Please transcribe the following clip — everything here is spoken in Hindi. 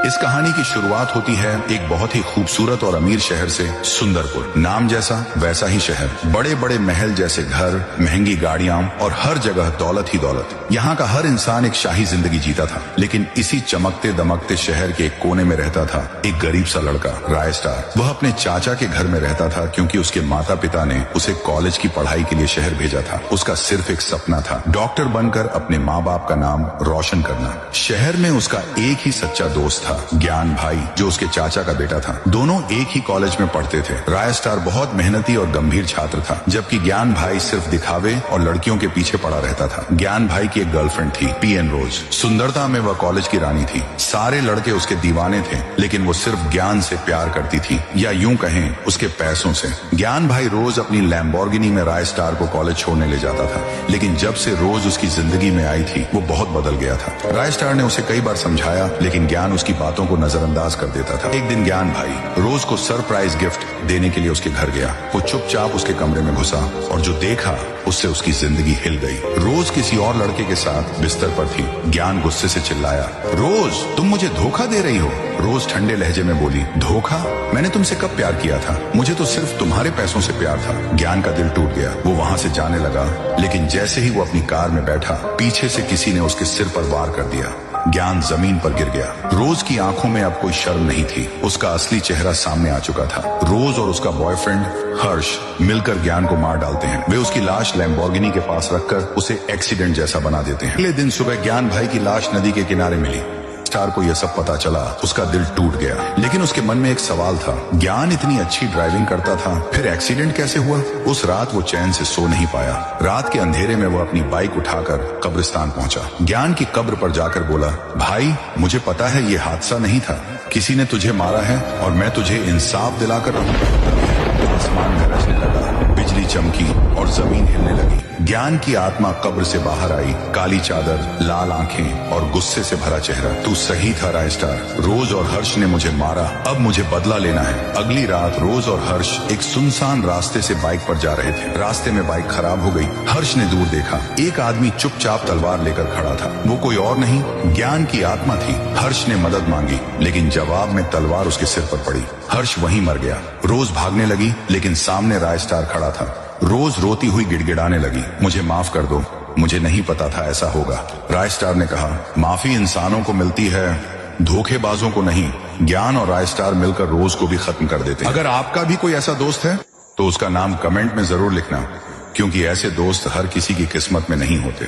इस कहानी की शुरुआत होती है एक बहुत ही खूबसूरत और अमीर शहर से, सुंदरपुर। नाम जैसा वैसा ही शहर, बड़े बड़े महल जैसे घर, महंगी गाड़ियां और हर जगह दौलत ही दौलत। यहाँ का हर इंसान एक शाही जिंदगी जीता था। लेकिन इसी चमकते दमकते शहर के एक कोने में रहता था एक गरीब सा लड़का, राय स्टार। वह अपने चाचा के घर में रहता था क्योंकि उसके माता पिता ने उसे कॉलेज की पढ़ाई के लिए शहर भेजा था। उसका सिर्फ एक सपना था, डॉक्टर बनकर अपने माँ बाप का नाम रोशन करना। शहर में उसका एक ही सच्चा दोस्त था, ज्ञान भाई, जो उसके चाचा का बेटा था। दोनों एक ही कॉलेज में पढ़ते थे। राय स्टार बहुत मेहनती और गंभीर छात्र था, जबकि ज्ञान भाई सिर्फ दिखावे और लड़कियों के पीछे पड़ा रहता था। ज्ञान भाई की एक गर्लफ्रेंड थी, पीएन रोज। सुंदरता में वह कॉलेज की रानी थी। सारे लड़के उसके दीवाने थे, लेकिन वो सिर्फ ज्ञान से प्यार करती थी, या यूं कहें उसके पैसों से। ज्ञान भाई रोज अपनी लैम्बोर्गिनी में राय स्टार को कॉलेज छोड़ने ले जाता था, लेकिन जब से रोज उसकी जिंदगी में आई थी वो बहुत बदल गया था। राय स्टार ने उसे कई बार समझाया, लेकिन ज्ञान उसकी बातों को नजरअंदाज कर देता था। एक दिन ज्ञान भाई रोज को सरप्राइज गिफ्ट देने के लिए उसके घर गया। वो चुपचाप उसके कमरे में घुसा और जो देखा उससे उसकी जिंदगी हिल गई। रोज किसी और लड़के के साथ बिस्तर पर थी। ज्ञान गुस्से से चिल्लाया, रोज तुम मुझे धोखा दे रही हो। रोज ठंडे लहजे में बोली, धोखा? मैंने तुमसे कब प्यार किया था? मुझे तो सिर्फ तुम्हारे पैसों से प्यार था। ज्ञान का दिल टूट गया। वो वहां से जाने लगा, लेकिन जैसे ही वो अपनी कार में बैठा, पीछे से किसी ने उसके सिर पर वार कर दिया। ज्ञान जमीन पर गिर गया। रोज की आंखों में अब कोई शर्म नहीं थी। उसका असली चेहरा सामने आ चुका था। रोज और उसका बॉयफ्रेंड हर्ष मिलकर ज्ञान को मार डालते हैं। वे उसकी लाश लैम्बोर्गिनी के पास रखकर उसे एक्सीडेंट जैसा बना देते हैं। अगले दिन सुबह ज्ञान भाई की लाश नदी के किनारे मिली। स्टार को यह सब पता चला, उसका दिल टूट गया। लेकिन उसके मन में एक सवाल था, ज्ञान इतनी अच्छी ड्राइविंग करता था, फिर एक्सीडेंट कैसे हुआ? उस रात वो चैन से सो नहीं पाया। रात के अंधेरे में वो अपनी बाइक उठाकर कब्रिस्तान पहुंचा। ज्ञान की कब्र पर जाकर बोला, भाई मुझे पता है ये हादसा नहीं था, किसी ने तुझे मारा है और मैं तुझे इंसाफ दिलाकर रहूंगा। आसमान गरजने लगा, बिजली चमकी और जमीन हिलने लगी। ज्ञान की आत्मा कब्र से बाहर आई, काली चादर, लाल आंखें और गुस्से से भरा चेहरा। तू सही था राय स्टार, रोज और हर्ष ने मुझे मारा, अब मुझे बदला लेना है। अगली रात रोज और हर्ष एक सुनसान रास्ते से बाइक पर जा रहे थे। रास्ते में बाइक खराब हो गई। हर्ष ने दूर देखा, एक आदमी चुपचाप तलवार लेकर खड़ा था। वो कोई और नहीं, ज्ञान की आत्मा थी। हर्ष ने मदद मांगी, लेकिन जवाब में तलवार उसके सिर पर पड़ी। हर्ष वहीं मर गया। रोज भागने लगी, लेकिन सामने राय स्टार खड़ा था। रोज रोती हुई गिड़गिड़ाने लगी, मुझे माफ कर दो, मुझे नहीं पता था ऐसा होगा। राय स्टार ने कहा, माफी इंसानों को मिलती है, धोखेबाजों को नहीं। ज्ञान और राय स्टार मिलकर रोज को भी खत्म कर देते हैं। अगर आपका भी कोई ऐसा दोस्त है तो उसका नाम कमेंट में जरूर लिखना, क्योंकि ऐसे दोस्त हर किसी की किस्मत में नहीं होते।